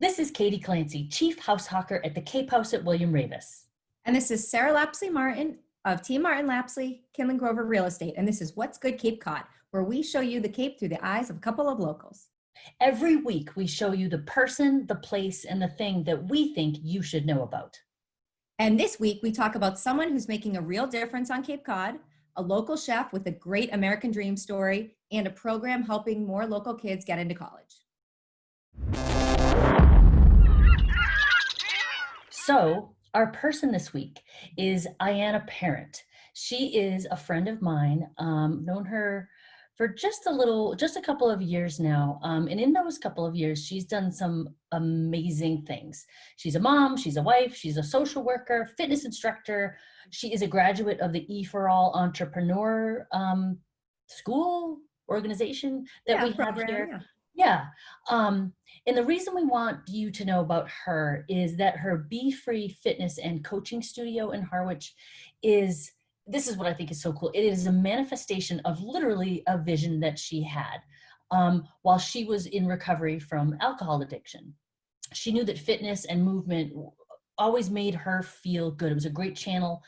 This is Katie Clancy, Chief House Hawker at the Cape House at William Ravis. And this is Sarah Lapsley Martin of Team Martin Lapsley, Kinlan Grover Real Estate. And this is What's Good Cape Cod, where we show you the Cape through the eyes of a couple of locals. Every week, we show you the person, the place, and the thing that we think you should know about. And this week, we talk about someone who's making a real difference on Cape Cod, a local chef with a great American dream story, and a program helping more local kids get into college. So, our person this week is Ayanna Parrent. She is a friend of mine, known her for just a couple of years now. And in those couple of years, she's done some amazing things. She's a mom, she's a wife, she's a social worker, fitness instructor. She is a graduate of the E4All Entrepreneur School organization that we have here. Yeah. And the reason we want you to know about her is that her Be Free Fitness and Coaching Studio in Harwich this is what I think is so cool. It is a manifestation of literally a vision that she had while she was in recovery from alcohol addiction. She knew that fitness and movement always made her feel good. It was a great channel,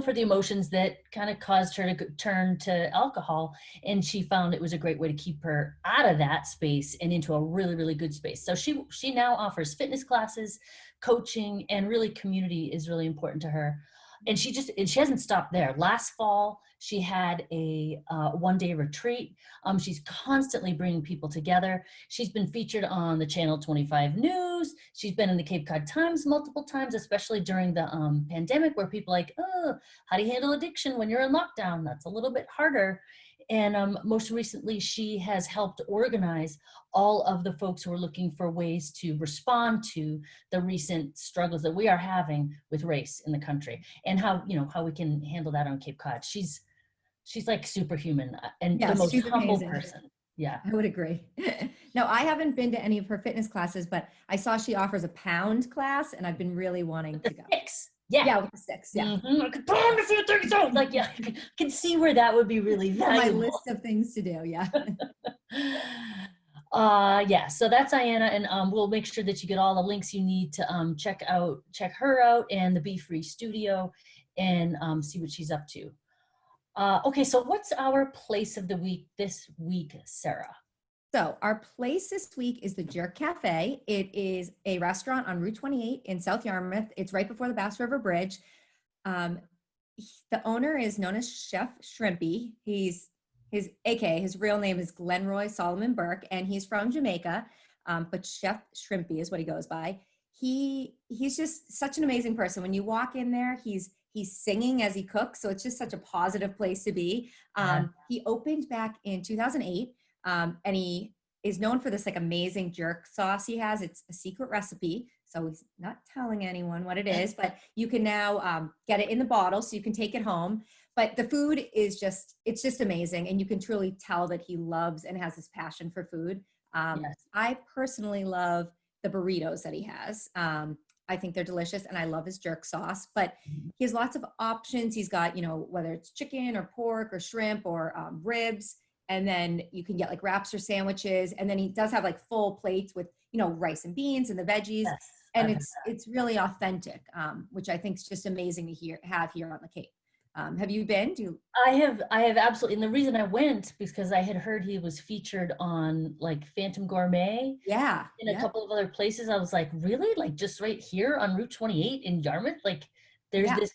for the emotions that kind of caused her to turn to alcohol. And she found it was a great way to keep her out of that space and into a really, really good space. So she now offers fitness classes, coaching, and really community is really important to her. And she hasn't stopped there. Last fall, she had a one-day retreat. She's constantly bringing people together. She's been featured on the Channel 25 News. She's been in the Cape Cod Times multiple times, especially during the pandemic, where people are like, oh, how do you handle addiction when you're in lockdown? That's a little bit harder. And most recently, she has helped organize all of the folks who are looking for ways to respond to the recent struggles that we are having with race in the country, and how we can handle that on Cape Cod. She's like superhuman and the most humble person. Yeah, I would agree. No, I haven't been to any of her fitness classes, but I saw she offers a pound class, and I've been really wanting to go. Six. Yeah, with the sticks. Yeah. Mm-hmm. I could pound a few things out. Like, yeah, I can see where that would be really valuable. My list of things to do. Yeah. Yeah. So that's Ayanna, and we'll make sure that you get all the links you need to check her out and the Be Free Studio, and see what she's up to. Okay. So what's our place of the week this week, Sarah? So our place this week is the Jerk Cafe. It is a restaurant on Route 28 in South Yarmouth. It's right before the Bass River Bridge. The owner is known as Chef Shrimpy. His real name is Glenroy Solomon Burke, and he's from Jamaica. But Chef Shrimpy is what he goes by. He's just such an amazing person. When you walk in there, he's singing as he cooks, so it's just such a positive place to be. He opened back in 2008. And he is known for this like amazing jerk sauce he has. It's a secret recipe, so he's not telling anyone what it is, but you can now get it in the bottle so you can take it home. But the food is it's just amazing, and you can truly tell that he loves and has this passion for food. Yes. I personally love the burritos that he has. I think they're delicious, and I love his jerk sauce, but he has lots of options. He's got, whether it's chicken or pork or shrimp or ribs. And then you can get like wraps or sandwiches. And then he does have like full plates with, rice and beans and the veggies. Yes, and it's really authentic, which I think is just amazing to have here on the Cape. Have you been? I have absolutely. And the reason I went because I had heard he was featured on like Phantom Gourmet. Yeah. In a couple of other places. I was like, really? Like just right here on Route 28 in Yarmouth? Like there's this,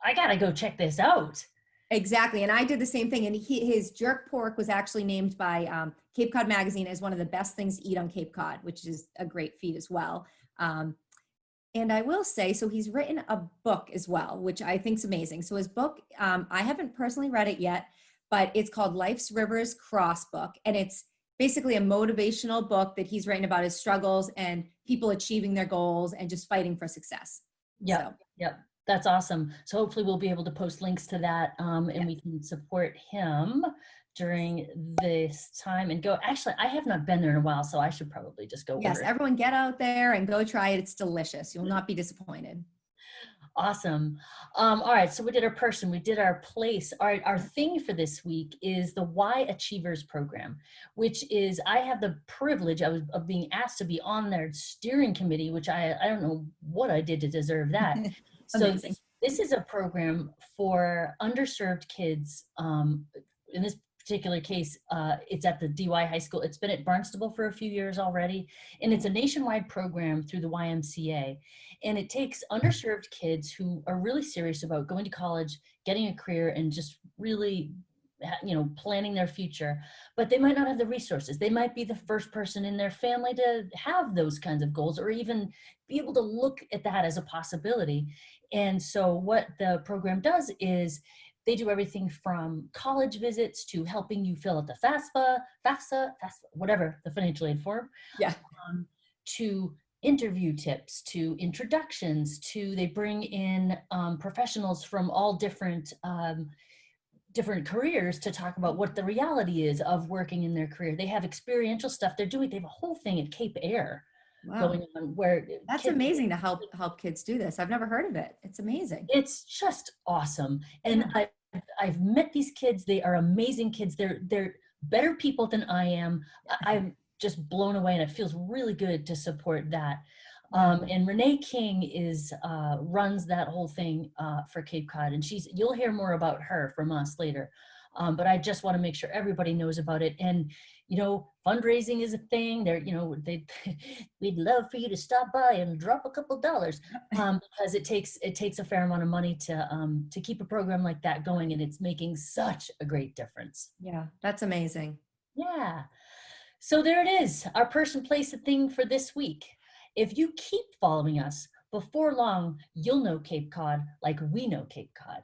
I gotta go check this out. Exactly. And I did the same thing. And his jerk pork was actually named by Cape Cod Magazine as one of the best things to eat on Cape Cod, which is a great feat as well. And I will say, so he's written a book as well, which I think is amazing. So his book, I haven't personally read it yet, but it's called Life's Rivers Cross Book. And it's basically a motivational book that he's written about his struggles and people achieving their goals and just fighting for success. Yeah. So. Yep. That's awesome. So hopefully we'll be able to post links to that and we can support him during this time and go. Actually, I have not been there in a while, so I should probably just go. Yes, everyone get out there and go try it. It's delicious. You'll not be disappointed. Awesome. All right, so we did our person, we did our place. Our thing for this week is the Y Achievers program, which is I have the privilege of being asked to be on their steering committee, which I don't know what I did to deserve that. So Amazing. this is a program for underserved kids. In this particular case, it's at the DY High School. It's been at Barnstable for a few years already, and it's a nationwide program through the YMCA. And it takes underserved kids who are really serious about going to college, getting a career, and just really planning their future, but they might not have the resources. They might be the first person in their family to have those kinds of goals, or even be able to look at that as a possibility. And so what the program does is they do everything from college visits to helping you fill out the FAFSA, whatever the financial aid form, Yeah. to interview tips, to introductions, to they bring in professionals from all different careers to talk about what the reality is of working in their career. They have experiential stuff they're doing. They have a whole thing at Cape Air Wow. going on where That's kids, amazing to help kids do this. I've never heard of it. It's amazing. it's just awesome. And Yeah. I've met these kids. They are amazing kids. They're better people than I am. I'm just blown away, and it feels really good to support that. Yeah. And Renee King is runs that whole thing for Cape Cod, and you'll hear more about her from us later. But I just want to make sure everybody knows about it. And fundraising is a thing. We'd love for you to stop by and drop a couple dollars, because it takes a fair amount of money to keep a program like that going, and it's making such a great difference. Yeah. That's amazing. Yeah. So there it is, our person, place, a thing for this week. If you keep following us, before long, you'll know Cape Cod like we know Cape Cod.